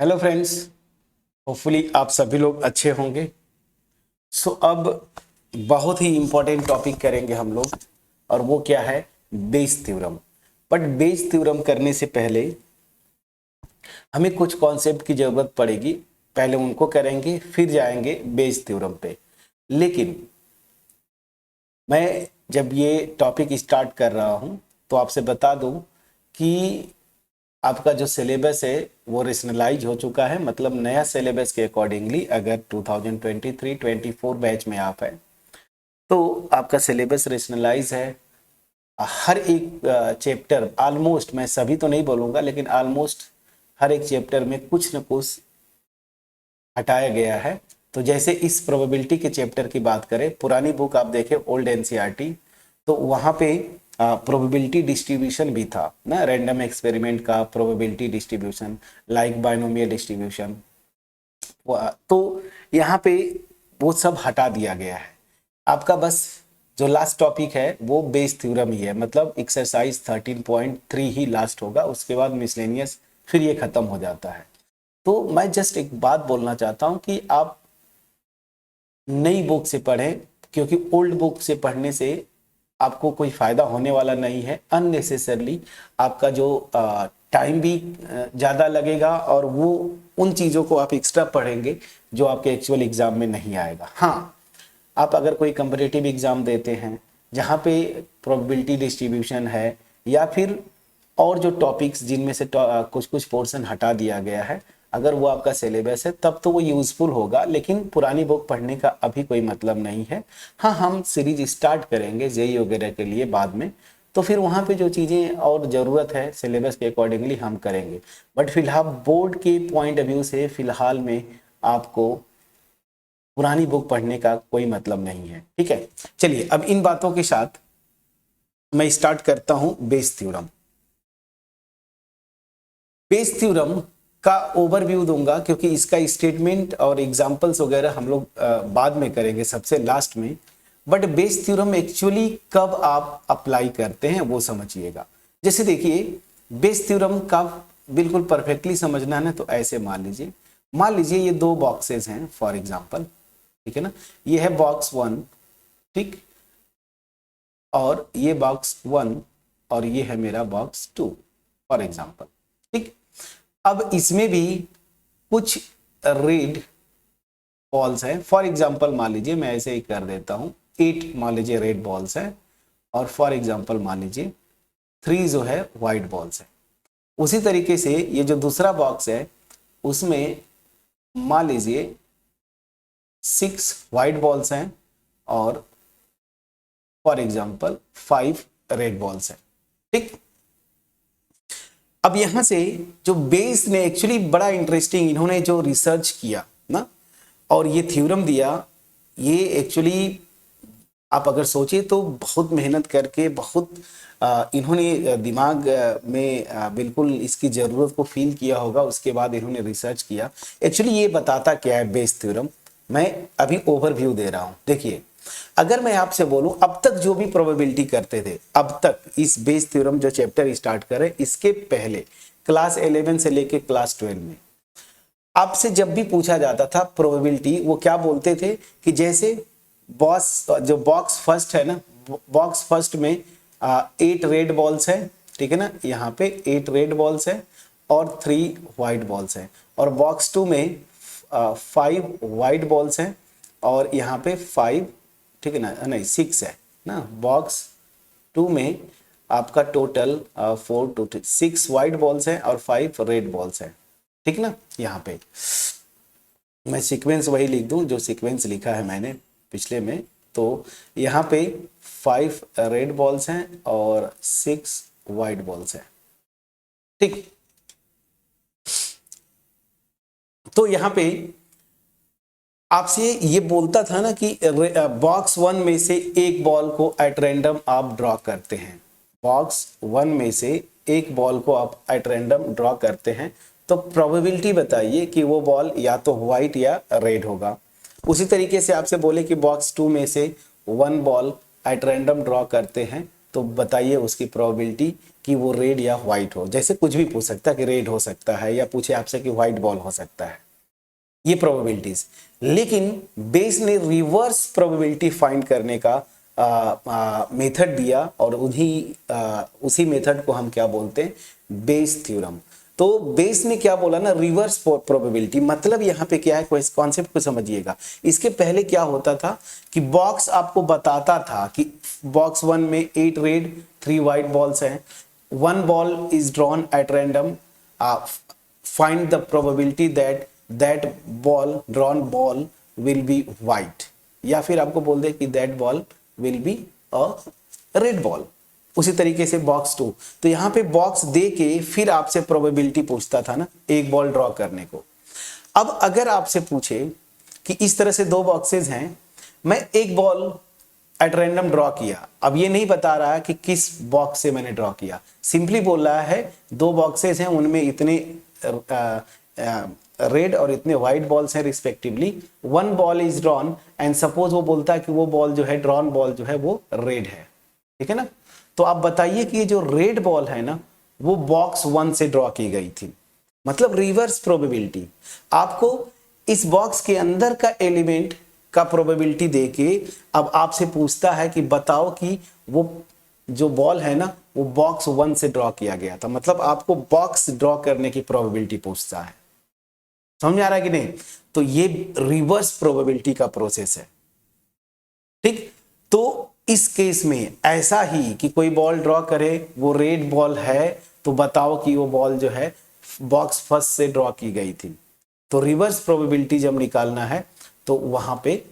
Hello friends. Hopefully आप सभी लोग अच्छे होंगे। अब बहुत ही इम्पोर्टेंट टॉपिक करेंगे हम लोग, और वो क्या है? Bayes theorem. But Bayes theorem करने से पहले हमें कुछ कॉन्सेप्ट की जरूरत पड़ेगी। पहले उनको करेंगे, फिर जाएंगे बेस थ्योरम पे। लेकिन मैं जब ये टॉपिक स्टार्ट कर रहा हूँ तो आपसे बता दूं कि आपका जो सिलेबस है वो रेशनलाइज हो चुका है। मतलब नया सिलेबस के अकॉर्डिंगली अगर 2023-24 बैच में आप हैं तो आपका सिलेबस रेशनलाइज है। हर एक चैप्टर, ऑलमोस्ट, मैं सभी तो नहीं बोलूँगा लेकिन ऑलमोस्ट हर एक चैप्टर में कुछ न कुछ हटाया गया है। तो जैसे इस प्रोबेबिलिटी के चैप्टर की बात करें, पुरानी बुक आप देखें ओल्ड एनसीईआरटी, तो वहाँ पे प्रोबेबिलिटी डिस्ट्रीब्यूशन भी था ना, रैंडम एक्सपेरिमेंट का probability distribution, like binomial distribution. तो यहाँ पे वो सब हटा दिया गया है। आपका बस जो लास्ट टॉपिक है वो बेस थ्योरम ही है। मतलब एक्सरसाइज 13.3 ही लास्ट होगा, उसके बाद मिसलेनियस, फिर ये खत्म हो जाता है। तो मैं जस्ट एक बात बोलना चाहता हूं कि आप नई बुक से पढ़ें, क्योंकि ओल्ड बुक से पढ़ने से आपको कोई फायदा होने वाला नहीं है। अननेसेसरली आपका जो टाइम भी ज़्यादा लगेगा, और वो उन चीज़ों को आप एक्स्ट्रा पढ़ेंगे जो आपके एक्चुअल एग्जाम में नहीं आएगा। हाँ, आप अगर कोई कंपटीटिव एग्जाम देते हैं जहाँ पे प्रोबेबिलिटी डिस्ट्रीब्यूशन है, या फिर और जो टॉपिक्स जिनमें से कुछ कुछ पोर्शन हटा दिया गया है, अगर वो आपका सिलेबस है तब तो वो यूजफुल होगा। लेकिन पुरानी बुक पढ़ने का अभी कोई मतलब नहीं है। हाँ, हम सीरीज स्टार्ट करेंगे जेई वगैरह के लिए बाद में, तो फिर वहाँ पे जो चीज़ें और ज़रूरत है सिलेबस के अकॉर्डिंगली हम करेंगे। बट फिलहाल बोर्ड के पॉइंट ऑफ व्यू से फिलहाल में आपको पुरानी बुक पढ़ने का कोई मतलब नहीं है। ठीक है, चलिए अब इन बातों के साथ मैं स्टार्ट करता हूं बेस थ्योरम। बेस थ्योरम का ओवरव्यू दूंगा, क्योंकि इसका स्टेटमेंट और एग्जांपल्स वगैरह हम लोग बाद में करेंगे, सबसे लास्ट में। बट बेस थ्योरम एक्चुअली कब आप अप्लाई करते हैं वो समझिएगा। जैसे देखिए, बेस थ्योरम का बिल्कुल परफेक्टली समझना है ना, तो ऐसे मान लीजिए ये दो बॉक्सेस हैं फॉर एग्जाम्पल, ठीक है ना। ये है बॉक्स 1, ठीक, और ये बॉक्स 1, और ये है मेरा बॉक्स 2 फॉर एग्जाम्पल, ठीक। अब इसमें भी कुछ रेड बॉल्स हैं। फॉर एग्जाम्पल मान लीजिए, मैं ऐसे ही कर देता हूं, 8 मान लीजिए रेड बॉल्स हैं, और फॉर एग्जाम्पल मान लीजिए 3 जो है व्हाइट बॉल्स है। उसी तरीके से ये जो दूसरा बॉक्स है उसमें मान लीजिए 6 व्हाइट बॉल्स हैं, और फॉर एग्जाम्पल 5 रेड बॉल्स हैं, ठीक। अब यहां से जो बेस ने एक्चुअली बड़ा इंटरेस्टिंग, इन्होंने जो रिसर्च किया ना और ये थ्योरम दिया, ये एक्चुअली आप अगर सोचिए तो बहुत मेहनत करके, बहुत इन्होंने दिमाग में बिल्कुल इसकी ज़रूरत को फील किया होगा, उसके बाद इन्होंने रिसर्च किया। एक्चुअली ये बताता क्या है बेस थ्योरम, मैं अभी ओवरव्यू दे रहा हूं। देखिए, अगर मैं आपसे बोलूं अब तक जो भी प्रोबेबिलिटी करते थे, अब तक इस बेस थ्योरम जो चैप्टर स्टार्ट करे, इसके पहले क्लास 11 से लेके क्लास 12 में आपसे जब भी पूछा जाता था प्रोबेबिलिटी, वो क्या बोलते थे कि जैसे जो बॉक्स फर्स्ट है ना, बॉक्स फर्स्ट में 8 रेड बॉल्स है, ठीक है ना, यहाँ पे 8 रेड बॉल्स है और 3 व्हाइट बॉल्स है, और बॉक्स 2 में 5 व्हाइट बॉल्स हैं और यहाँ पे 5, ठीक है ना, नहीं 6 है ना। बॉक्स 2 में आपका टोटल 4 to 6 व्हाइट बॉल्स हैं और 5 रेड बॉल्स हैं, ठीक ना। यहाँ पे मैं सीक्वेंस वही लिख दूं जो सीक्वेंस लिखा है मैंने पिछले में। तो यहाँ पे 5 रेड बॉल्स हैं और 6 व्हाइट बॉल्स हैं, ठीक। तो यहाँ पे आपसे ये बोलता था ना कि बॉक्स 1 में से एक बॉल को एट रैंडम आप ड्रॉ करते हैं, बॉक्स 1 में से एक बॉल को आप एट रैंडम ड्रॉ करते हैं, तो प्रोबेबिलिटी बताइए कि वो बॉल या तो व्हाइट या रेड होगा। उसी तरीके से आपसे बोले कि बॉक्स 2 में से 1 बॉल एट रैंडम ड्रॉ करते हैं, तो बताइए उसकी प्रोबेबिलिटी कि वो रेड या व्हाइट हो। जैसे कुछ भी पूछ सकता है कि रेड हो सकता है, या पूछे आपसे कि व्हाइट बॉल हो सकता है, ये प्रोबेबिलिटीज। लेकिन बेस ने रिवर्स प्रोबेबिलिटी फाइंड करने का मेथड दिया, और उसी मेथड को हम क्या बोलते हैं, बेस थ्योरम। तो बेस ने क्या बोला ना, रिवर्स प्रोबेबिलिटी। मतलब यहाँ पे क्या है, कोई कॉन्सेप्ट को समझिएगा। इसके पहले क्या होता था कि बॉक्स आपको बताता था कि बॉक्स 1 में 8 रेड 3 व्हाइट बॉल्स हैं, 1 ball is drawn at random, find the probability that drawn ball will be white, या फिर आपको बोल दे कि that ball will be a red ball। उसी तरीके से बॉक्स 2, तो यहाँ पे बॉक्स दे के फिर आपसे प्रोबेबिलिटी पूछता था ना एक बॉल ड्रॉ करने को। अब अगर आपसे पूछे कि इस तरह से 2 बॉक्सेस हैं, मैं एक बॉल एट रैंडम ड्रॉ किया, अब ये नहीं बता रहा है कि किस बॉक्स से मैंने ड्रॉ किया, सिंपली बोल रहा है 2 बॉक्सेस हैं, उनमें इतने रेड और इतने व्हाइट बॉल्स हैं respectively, 1 ball is drawn and suppose वो बोलता है कि वो बॉल जो है, ड्रॉन बॉल जो है वो रेड है, ठीक है ना। तो आप बताइए कि ये जो रेड बॉल है ना, वो बॉक्स 1 से ड्रॉ की गई थी, मतलब रिवर्स प्रोबेबिलिटी। आपको इस बॉक्स के अंदर का एलिमेंट का प्रोबेबिलिटी देके अब आपसे पूछता है कि बताओ कि वो जो बॉल है ना, वो बॉक्स 1 से ड्रॉ किया गया था, मतलब आपको बॉक्स ड्रॉ करने की प्रोबेबिलिटी पूछता है। समझ में आ रहा है कि नहीं? तो ये रिवर्स प्रोबेबिलिटी का प्रोसेस है, ठीक। तो इस केस में ऐसा ही कि कोई बॉल ड्रॉ करे, वो रेड बॉल है, तो बताओ कि वो बॉल जो है बॉक्स फर्स्ट से ड्रॉ की गई थी। तो रिवर्स प्रोबेबिलिटी जब निकालना है तो वहां पे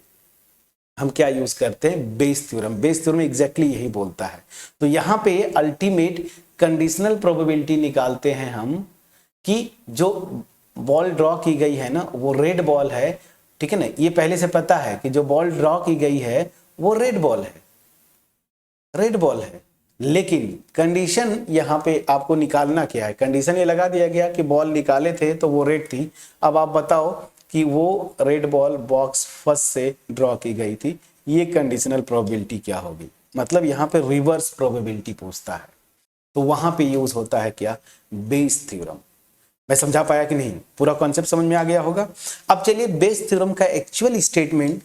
हम क्या यूज करते हैं, Bayes theorem. Bayes theorem exactly यही बोलता है। तो यहां पे अल्टीमेट कंडीशनल प्रोबेबिलिटी निकालते हैं हम कि जो बॉल ड्रॉ की गई है ना, वो रेड बॉल है, ठीक है ना। ये पहले से पता है कि जो बॉल ड्रॉ की गई है वो रेड बॉल है, रेड बॉल है। लेकिन कंडीशन यहां पे आपको निकालना क्या है, कंडीशन ये लगा दिया गया कि बॉल निकाले थे तो वो रेड थी। अब आप बताओ कि वो रेड बॉल बॉक्स फर्स्ट से ड्रॉ की गई थी, ये कंडीशनल प्रोबेबिलिटी क्या होगी, मतलब यहां पे रिवर्स प्रोबेबिलिटी पूछता है। तो वहां पे यूज होता है क्या, बेस थ्योरम। मैं समझा पाया कि नहीं, पूरा कॉन्सेप्ट समझ में आ गया होगा। अब चलिए बेस थ्योरम का एक्चुअल स्टेटमेंट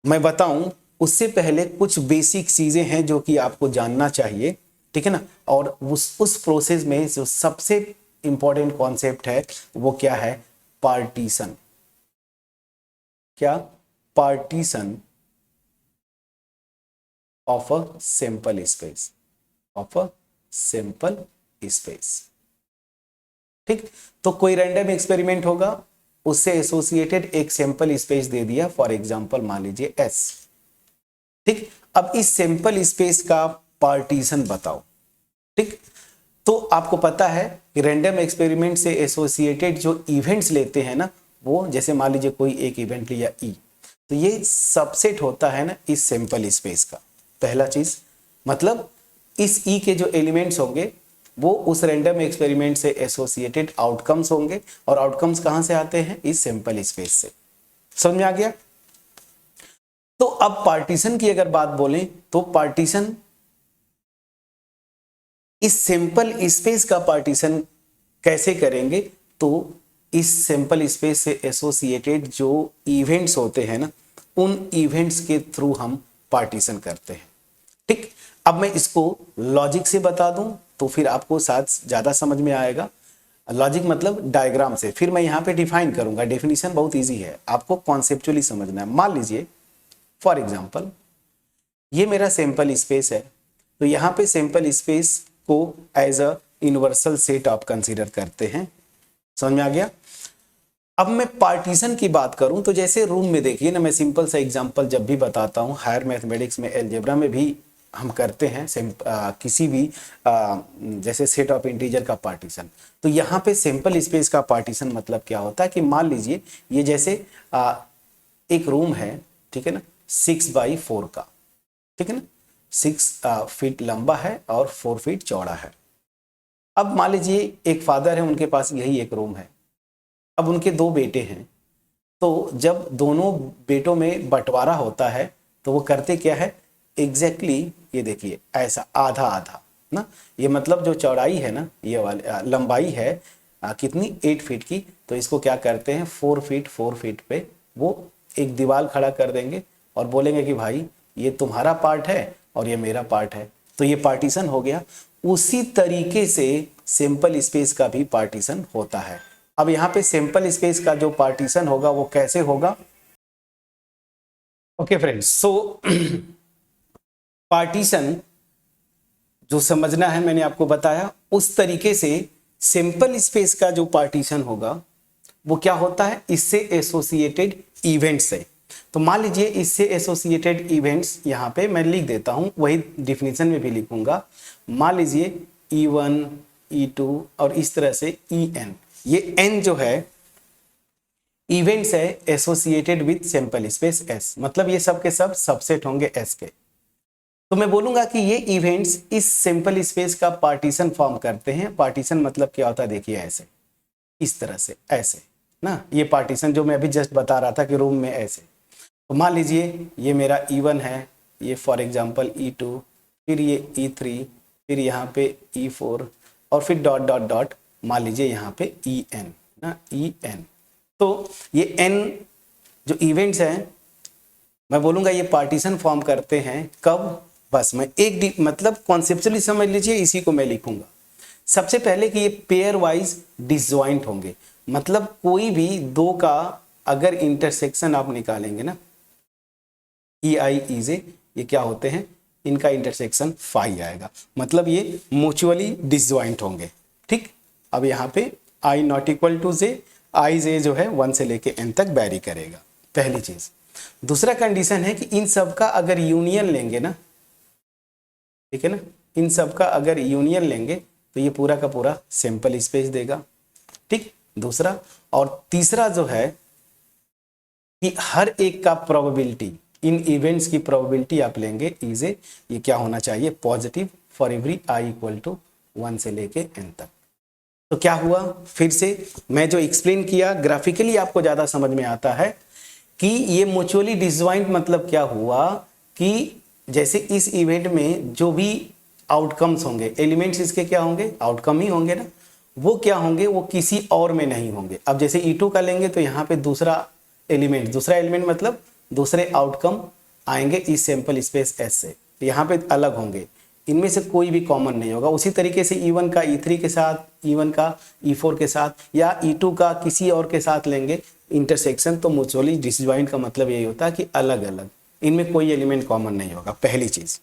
मैं बताऊं, उससे पहले कुछ बेसिक चीजें हैं जो कि आपको जानना चाहिए, ठीक है ना। और उस प्रोसेस में जो सबसे इंपॉर्टेंट कॉन्सेप्ट है वो क्या है, पार्टीशन। क्या, partition of a sample space, of a sample space, ठीक। तो कोई रैंडम एक्सपेरिमेंट होगा, उससे एसोसिएटेड एक सैंपल स्पेस दे दिया, फॉर एग्जांपल मान लीजिए S, ठीक। अब इस सैंपल स्पेस का पार्टीशन बताओ, ठीक। तो आपको पता है कि रैंडम एक्सपेरिमेंट से एसोसिएटेड जो इवेंट्स लेते हैं ना, वो जैसे मान लीजिए कोई एक इवेंट लिया E, तो ये सबसेट होता है ना इस सैंपल स्पेस का। पहला चीज मतलब इस E के जो एलिमेंट्स होंगे वो उस रैंडम एक्सपेरिमेंट से एसोसिएटेड आउटकम्स होंगे, और आउटकम्स कहां से आते हैं, इस सैंपल स्पेस से। समझ में आ गया। तो अब पार्टीशन की अगर बात बोलें तो पार्टीशन, इस सैंपल स्पेस का पार्टीशन कैसे करेंगे, तो इस सैंपल स्पेस से एसोसिएटेड जो इवेंट्स होते हैं ना, उन इवेंट्स के थ्रू हम पार्टीशन करते हैं, ठीक। अब मैं इसको लॉजिक से बता दूं तो फिर आपको साथ ज्यादा समझ में आएगा। लॉजिक मतलब डायग्राम से, फिर मैं यहां पे डिफाइन करूंगा। डेफिनेशन बहुत इजी है, आपको कॉन्सेप्चुअली समझना है। मान लीजिए फॉर एग्जांपल ये मेरा सैंपल स्पेस है, तो यहां पे सैंपल स्पेस को एज अ यूनिवर्सल सेट आप कंसीडर करते हैं। समझ में आ गया। अब मैं पार्टीशन की बात करूं तो जैसे रूम में देखिए ना, मैं सिंपल सा एग्जांपल जब भी बताता हूं, हायर मैथमेटिक्स में, अलजेब्रा में भी हम करते हैं किसी भी जैसे सेट ऑफ इंटीजर का पार्टीशन। तो यहाँ पे सिंपल स्पेस का पार्टीशन मतलब क्या होता है कि मान लीजिए ये जैसे एक रूम है, ठीक है ना, 6x4 का, ठीक है ना, 6 फीट लंबा है और 4 फीट चौड़ा है। अब मान लीजिए एक फादर है, उनके पास यही एक रूम है। अब उनके 2 बेटे हैं, तो जब दोनों बेटों में बंटवारा होता है तो वो करते क्या है, एग्जैक्टली ये देखिए ऐसा आधा आधा ना, ये मतलब जो चौड़ाई है ना, ये वाली लंबाई है कितनी 8 फीट की, तो इसको क्या करते हैं 4 फीट पे वो एक दीवार खड़ा कर देंगे और बोलेंगे कि भाई ये तुम्हारा पार्ट है और ये मेरा पार्ट है, तो ये पार्टीशन हो गया। उसी तरीके से सिंपल स्पेस का भी पार्टीशन होता है। अब यहाँ पे सिंपल स्पेस का जो पार्टीशन होगा वो कैसे होगा? ओके फ्रेंड्स, सो पार्टीशन जो समझना है मैंने आपको बताया, उस तरीके से सिंपल स्पेस का जो पार्टीशन होगा वो क्या होता है, इससे एसोसिएटेड इवेंट्स है। तो मान लीजिए इससे एसोसिएटेड इवेंट्स यहाँ पे मैं लिख देता हूं, वही डिफिनीशन में भी लिखूंगा। मान लीजिए E1 E2 और इस तरह से En, ये n जो है इवेंट्स है associated with simple space S, मतलब ये सब के सब सबसेट होंगे S के। तो मैं बोलूंगा कि ये इवेंट्स इस सिंपल स्पेस का पार्टीशन फॉर्म करते हैं। पार्टीशन मतलब क्या होता है, देखिए ऐसे, इस तरह से ऐसे ना, ये पार्टीशन जो मैं अभी जस्ट बता रहा था कि रूम में ऐसे। तो मान लीजिए ये मेरा E1 है, ये फॉर एग्जांपल E2, फिर ये E3, फिर यहाँ पे E4 और फिर डॉट डॉट डॉट मान लीजिए यहाँ पे En ना, En। तो ये n जो इवेंट्स हैं मैं बोलूंगा ये पार्टीशन फॉर्म करते हैं कब, बस मैं एक मतलब कॉन्सेप्चुअली समझ लीजिए, इसी को मैं लिखूंगा। सबसे पहले कि ये पेयर वाइज डिसजॉइंट होंगे, मतलब कोई भी दो का अगर इंटरसेक्शन आप निकालेंगे ना, EI EJ ये क्या होते हैं, इनका इंटरसेक्शन फाई आएगा, मतलब ये म्यूचुअली डिसजॉइंट होंगे। ठीक, अब यहाँ पे I not equal to J, I J जो है 1 से लेके n तक वैरी करेगा, पहली चीज। दूसरा कंडीशन है कि इन सब का अगर यूनियन लेंगे ना, ठीक है ना, इन सब का अगर यूनियन लेंगे तो ये पूरा का पूरा सिंपल स्पेस देगा। ठीक, दूसरा। और तीसरा जो है कि हर एक का प्रोबेबिलिटी, इन इवेंट्स की प्रोबेबिलिटी आप लेंगे इजे, ये क्या होना चाहिए, positive for every I equal to 1 से लेके n तक। तो क्या हुआ, फिर से मैं जो एक्सप्लेन किया ग्राफिकली आपको ज्यादा समझ में आता है कि ये म्यूचुअली डिसजॉइंट मतलब क्या हुआ कि जैसे इस इवेंट में जो भी आउटकम्स होंगे, एलिमेंट्स इसके क्या होंगे, आउटकम ही होंगे ना, वो क्या होंगे, वो किसी और में नहीं होंगे। अब जैसे E2 का लेंगे तो यहाँ पे दूसरा एलिमेंट मतलब दूसरे आउटकम आएंगे इस सैंपल स्पेस S से, यहाँ पे अलग होंगे, इनमें से कोई भी कॉमन नहीं होगा। उसी तरीके से E1 का E3 के साथ, E1 का E4 के साथ या E2 का किसी और के साथ लेंगे इंटरसेक्शन, तो म्यूचुअली डिसजॉइंट का मतलब यही होता है कि अलग अलग, इनमें कोई एलिमेंट कॉमन नहीं होगा, पहली चीज।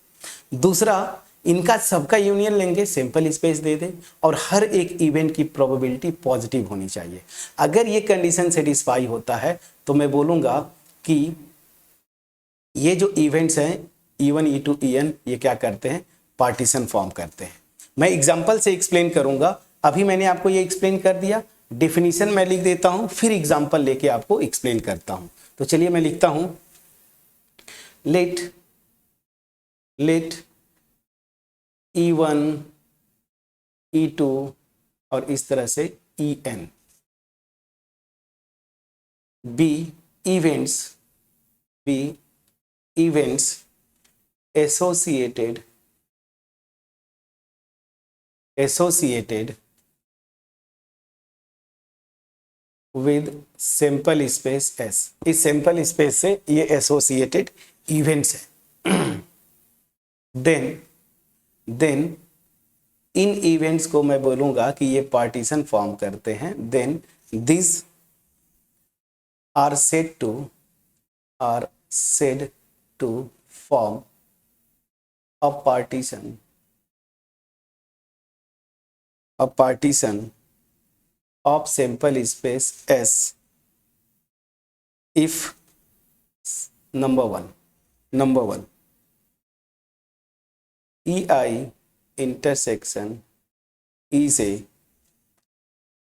दूसरा, इनका सबका यूनियन लेंगे, सिंपल स्पेस दे दे, और हर एक इवेंट की प्रोबेबिलिटी पॉजिटिव होनी चाहिए। अगर ये कंडीशन सेटिस्फाई होता है तो मैं बोलूंगा कि ये जो इवेंट्स हैं E1 E2 En ये क्या करते हैं, पार्टीशन फॉर्म करते हैं। मैं एग्जांपल से एक्सप्लेन करूंगा, अभी मैंने आपको ये एक्सप्लेन कर दिया, डेफिनेशन मैं लिख देता हूं, फिर एग्जांपल लेके आपको एक्सप्लेन करता हूं। तो चलिए मैं लिखता हूं, लेट E1 E2 और इस तरह से En be events associated with simple space S। इस सिंपल स्पेस से ये एसोसिएटेड इवेंट्स है। देन इन इवेंट्स को मैं बोलूंगा कि ये पार्टीशन फॉर्म करते हैं। Then this are said to form a partition of simple space S if number one EI intersection is a,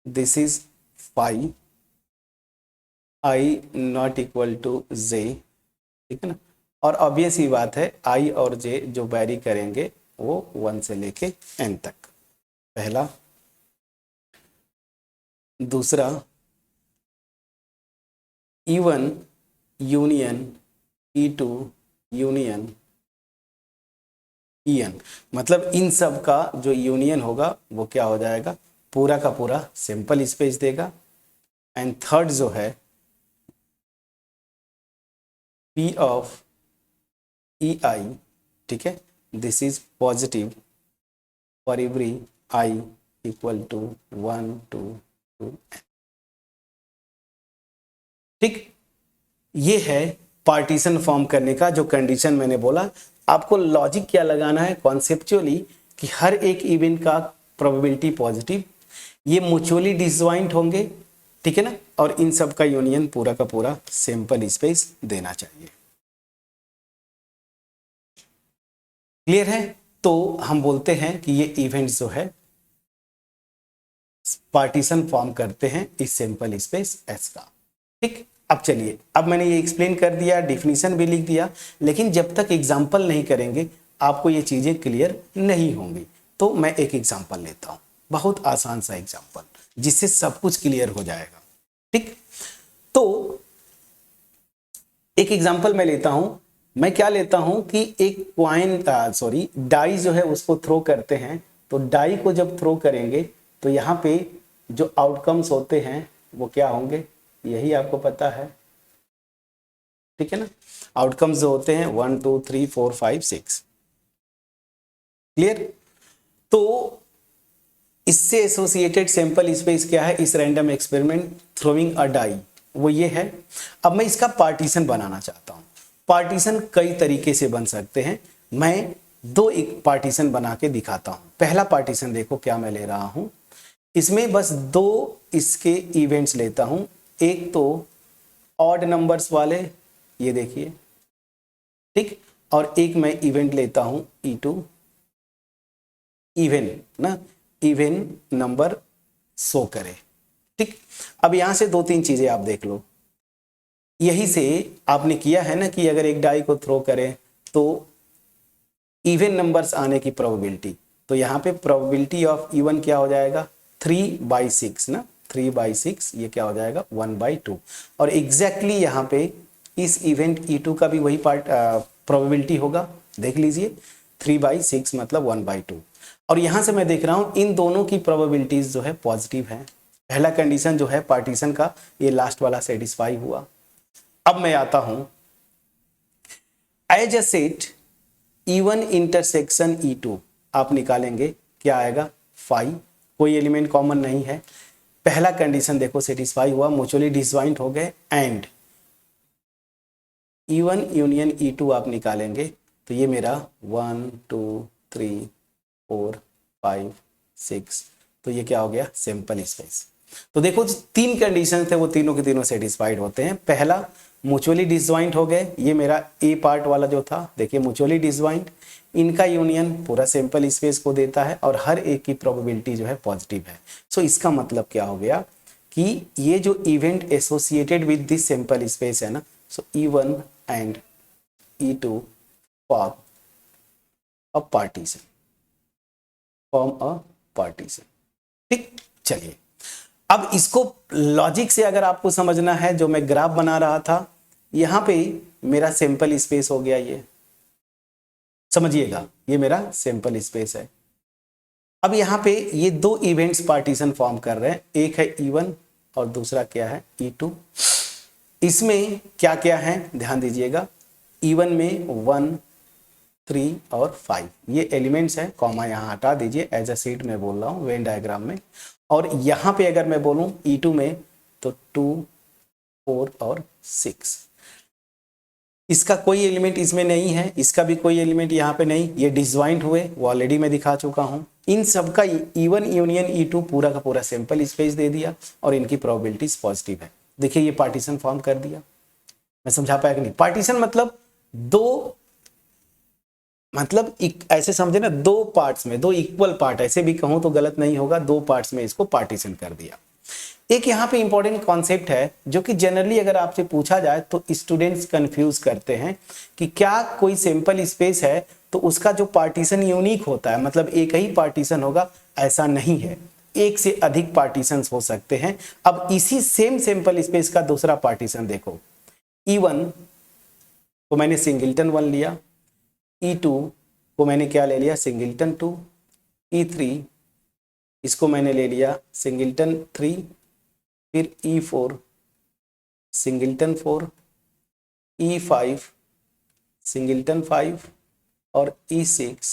this is phi I not equal to J, ठीक है ना, और ऑब्वियस ही बात है I और J जो वैरी करेंगे वो 1 से लेके n तक, पहला। दूसरा, E1 union E2 union En, मतलब इन सब का जो यूनियन होगा वो क्या हो जाएगा, पूरा का पूरा सैंपल स्पेस देगा। एंड थर्ड जो है P ऑफ EI, ठीक है, this is positive for every I equal to 1 to 2n, ठीक। ये है पार्टीशन फॉर्म करने का जो कंडीशन मैंने बोला। आपको लॉजिक क्या लगाना है कॉन्सेप्चुअली, कि हर एक इवेंट का प्रोबेबिलिटी पॉजिटिव, ये म्यूचुअली डिसजॉइंट होंगे, ठीक है ना, और इन सब का यूनियन पूरा का पूरा सैंपल स्पेस देना चाहिए। क्लियर है? तो हम बोलते हैं कि ये इवेंट्स जो है पार्टीशन फॉर्म करते हैं इस सैंपल स्पेस एस का, ठीक। अब चलिए, अब मैंने ये एक्सप्लेन कर दिया, डेफिनेशन भी लिख दिया, लेकिन जब तक एग्जाम्पल नहीं करेंगे आपको ये चीजें क्लियर नहीं होंगी। तो मैं एक एग्जाम्पल लेता हूं, बहुत आसान सा एग्जाम्पल, जिससे सब कुछ क्लियर हो जाएगा, ठीक। तो एक एग्जाम्पल मैं लेता हूं, मैं क्या लेता हूं कि एक कॉइन डाई जो है उसको थ्रो करते हैं। तो डाई को जब थ्रो करेंगे तो यहाँ पे जो आउटकम्स होते हैं वो क्या होंगे, यही आपको पता है, ठीक है ना। आउटकम्स जो होते हैं 1 2 3 4 5 6, क्लियर। तो इससे एसोसिएटेड सैंपल स्पेस क्या है इस random experiment throwing a die, वो ये है। अब मैं इसका पार्टीशन बनाना चाहता हूं। पार्टीशन कई तरीके से बन सकते हैं, मैं दो एक पार्टीशन बना के दिखाता हूं। पहला पार्टीशन देखो क्या मैं ले रहा हूं, इसमें बस दो इसके इवेंट्स लेता हूं। एक तो ऑड नंबर्स वाले, ये देखिए, ठीक, और एक मैं इवेंट लेता हूं E2 इवन ना, इवन नंबर शो करे, ठीक। अब यहां से दो तीन चीजें आप देख लो, यही से आपने किया है ना कि अगर एक डाई को थ्रो करें तो इवन नंबर्स आने की प्रोबेबिलिटी, तो यहाँ पे प्रोबेबिलिटी ऑफ इवन क्या हो जाएगा 3/6 ना, 3/6, ये क्या हो जाएगा 1/2। और एग्जैक्टली यहाँ पे इस इवेंट E2 का भी वही पार्ट प्रोबेबिलिटी होगा, देख लीजिए 3/6 मतलब 1/2। और यहां से मैं देख रहा हूं इन दोनों की प्रोबेबिलिटीज जो है पॉजिटिव है। पहला कंडीशन जो है पार्टीशन का, ये लास्ट वाला सेटिस्फाई हुआ। अब मैं आता हूं, as a set E1 intersection E2 आप निकालेंगे, क्या आएगा 5, कोई एलिमेंट कॉमन नहीं है। पहला कंडीशन देखो सेटिस्फाई हुआ, म्यूचुअली डिसजॉइंट हो गए। एंड E1 यूनियन E2 आप निकालेंगे तो ये मेरा 1 2 3 4 5 6, तो ये क्या हो गया सैंपल स्पेस। तो देखो जो तीन कंडीशन थे वो तीनों के तीनों सेटिस्फाइड होते हैं। पहला म्यूचुअली डिसजॉइंट हो गए, ये मेरा ए पार्ट वाला जो था, देखिए म्यूचुअली डिसजॉइंट, इनका यूनियन पूरा सैंपल स्पेस को देता है और हर एक की प्रोबेबिलिटी जो है पॉजिटिव है। सो इसका मतलब क्या हो गया कि ये जो event associated with this sample space है ना, सो E1 and E2 form a partition, ठीक। चलिए, अब इसको लॉजिक से अगर आपको समझना है, जो मैं ग्राफ बना रहा था, यहां पे मेरा सैंपल स्पेस हो गया, ये समझिएगा, ये मेरा सैंपल स्पेस है। अब यहां पे ये दो इवेंट्स पार्टीशन फॉर्म कर रहे हैं, एक है E1 और दूसरा क्या है E2। इसमें क्या क्या है ध्यान दीजिएगा, E1 में 1 3 और 5 ये एलिमेंट्स हैं, कॉमा यहाँ हटा दीजिए, एज अ सीट में बोल रहा हूँ वेन डायग्राम में। और यहाँ पे अगर मैं बोलूँ E2 में तो 2 4 और 6, इसका कोई एलिमेंट इसमें नहीं है, इसका भी कोई एलिमेंट यहाँ पे नहीं, ये डिसजॉइंट हुए, वो ऑलरेडी मैं दिखा चुका हूँ। इन सब का E1 यूनियन E2 पूरा का पूरा सैंपल स्पेस दे दिया और इनकी प्रोबेबिलिटीज पॉजिटिव है। देखिए ये पार्टीशन फॉर्म कर दिया, मैं समझा पाया कि नहीं। पार्टीशन मतलब दो, मतलब ऐसे समझे ना, दो पार्ट्स में, दो इक्वल पार्ट, ऐसे भी कहूं तो गलत नहीं होगा, दो पार्ट्स में इसको पार्टीशन कर दिया। एक यहाँ पे इंपॉर्टेंट कॉन्सेप्ट है जो कि जनरली अगर आपसे पूछा जाए तो स्टूडेंट्स कंफ्यूज करते हैं कि क्या कोई सैंपल स्पेस है तो उसका जो पार्टीशन यूनिक होता है, मतलब एक ही पार्टीशन होगा, ऐसा नहीं है, एक से अधिक पार्टीशन हो सकते हैं। अब इसी सेम सैंपल स्पेस का दूसरा पार्टीशन देखो, E1 तो मैंने सिंगल्टन 1 लिया, E2 को मैंने क्या ले लिया, सिंगलटन 2, E3 इसको मैंने ले लिया सिंगलटन 3, फिर E4 सिंगलटन 4, E5 सिंगलटन 5 और E6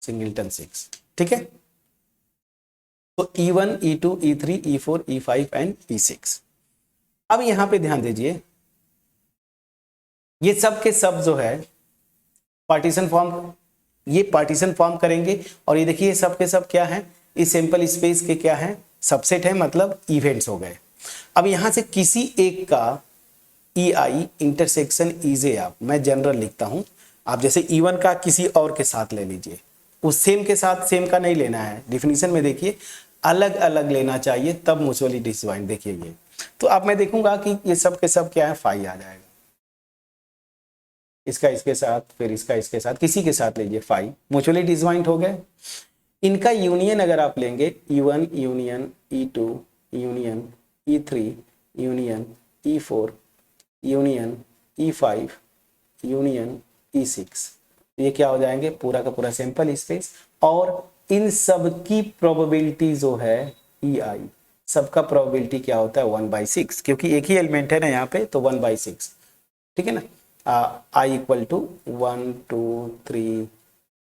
सिंगलटन 6। ठीक है, तो E1, E2, E3, E4, E5 and E6। अब यहां पे ध्यान दीजिए, ये सब के सब जो है पार्टीशन फॉर्म, ये पार्टीशन फॉर्म करेंगे और ये देखिए सब के सब क्या है, इस सैंपल स्पेस के क्या है, सबसेट है, मतलब इवेंट्स हो गए। अब यहां से किसी एक का EI इंटरसेक्शन EJ आप, मैं जनरल लिखता हूं, आप जैसे E1 का किसी और के साथ ले लीजिए, उस सेम के साथ सेम का नहीं लेना है, डिफिनीशन में देखिए अलग अलग लेना चाहिए, तब म्यूचुअली डिसजॉइंट। देखिए ये तो अब मैं देखूंगा कि ये सब के सब क्या है, फाई आ जाएगा, इसका इसके साथ, फिर इसका इसके साथ, किसी के साथ लीजिए फाई, म्यूचुअली डिसजॉइंट हो गए। इनका यूनियन अगर आप लेंगे, E1 union E2 union E3 union E4 union E5 union E6, ये क्या हो जाएंगे, पूरा का पूरा सैंपल स्पेस। और इन सब की प्रोबेबिलिटी जो है EI, सबका प्रोबेबिलिटी क्या होता है, 1/6, क्योंकि एक ही एलिमेंट है ना यहाँ पे, तो 1/6। ठीक है ना, I इक्वल टू 1 2 3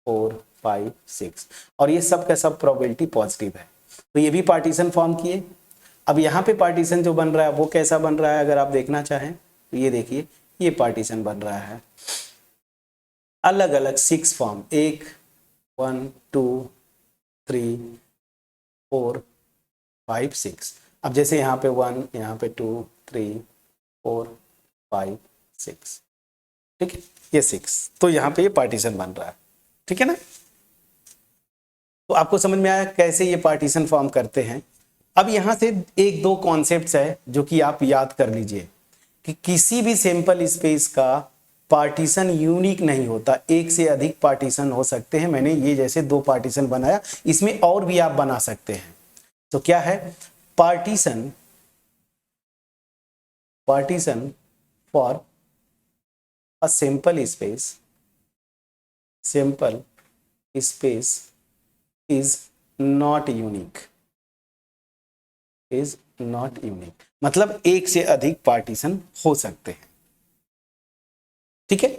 4 5 6, और ये सब का सब प्रोबेबिलिटी पॉजिटिव है। तो ये भी पार्टीशन फॉर्म किए। अब यहाँ पे पार्टीशन जो बन रहा है वो कैसा बन रहा है, अगर आप देखना चाहें तो ये देखिए, ये पार्टीशन बन रहा है अलग अलग 6 फॉर्म, 1 2 3 4 5 6। अब जैसे यहाँ पे 1, यहाँ पे 2 3 4 5 6, ठीक है, ये 6, तो यहाँ पे ये पार्टीशन बन रहा है। ठीक है ना, तो आपको समझ में आया कैसे ये पार्टीशन फॉर्म करते हैं। अब यहाँ से एक दो कॉन्सेप्ट्स है जो कि आप याद कर लीजिए कि किसी भी सैंपल स्पेस का पार्टीशन यूनिक नहीं होता, एक से अधिक पार्टीशन हो सकते हैं। मैंने ये जैसे 2 पार्टीशन बनाया, इसमें और भी आप बना सकते हैं। तो क्या है, partition for a sample space is not unique, मतलब एक से अधिक पार्टीशन हो सकते हैं। ठीक है,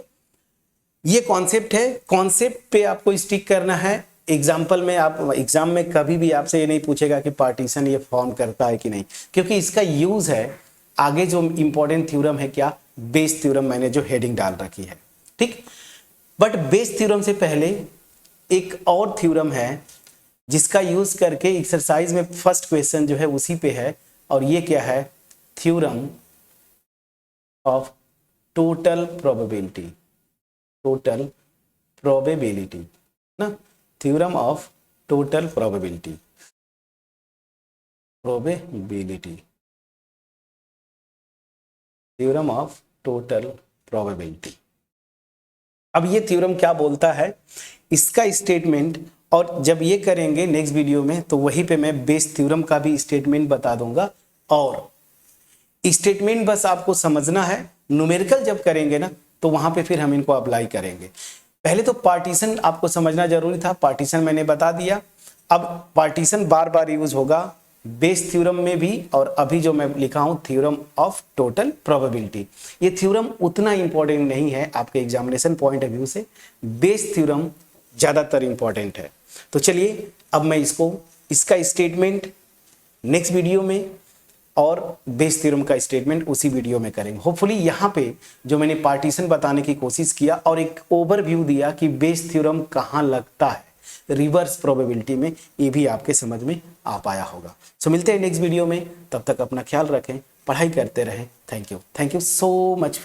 ये कॉन्सेप्ट है, कॉन्सेप्ट पे आपको स्टिक करना है। एग्जाम्पल में आप एग्जाम में कभी भी आपसे ये नहीं पूछेगा कि पार्टीशन ये फॉर्म करता है कि नहीं, क्योंकि इसका यूज है आगे जो इंपॉर्टेंट थ्योरम है, क्या, बेस थ्योरम, मैंने जो हेडिंग डाल रखी है। ठीक, बट बेस थ्योरम से पहले एक और थ्योरम है जिसका यूज करके एक्सरसाइज में फर्स्ट क्वेश्चन जो है उसी पे है, और ये क्या है, थ्योरम ऑफ टोटल प्रोबेबिलिटी ना, theorem of total probability theorem of total probability. अब ये थ्योरम क्या बोलता है, इसका स्टेटमेंट, और जब ये करेंगे नेक्स्ट वीडियो में तो वहीं पे मैं बेस थ्योरम का भी स्टेटमेंट बता दूंगा। और स्टेटमेंट बस आपको समझना है, न्यूमेरिकल जब करेंगे ना तो वहां पे फिर हम इनको अप्लाई करेंगे। पहले तो पार्टीशन आपको समझना जरूरी था, पार्टीशन मैंने बता दिया। अब पार्टीशन बार बार यूज होगा बेस थ्योरम में भी, और अभी जो मैं लिखा हूं थ्योरम ऑफ टोटल प्रोबेबिलिटी। ये थ्योरम उतना इंपॉर्टेंट नहीं है आपके एग्जामिनेशन पॉइंट ऑफ व्यू से, बेस थ्योरम ज्यादातर इंपॉर्टेंट है। तो चलिए अब मैं इसका स्टेटमेंट नेक्स्ट वीडियो में और बेस थ्योरम का स्टेटमेंट उसी वीडियो में करेंगे। होपफुली यहाँ पे जो मैंने पार्टीशन बताने की कोशिश किया और एक ओवरव्यू दिया कि बेस थ्योरम कहाँ लगता है रिवर्स प्रोबेबिलिटी में, ये भी आपके समझ में आ पाया होगा। सो मिलते हैं नेक्स्ट वीडियो में, तब तक अपना ख्याल रखें, पढ़ाई करते रहें। Thank you so much.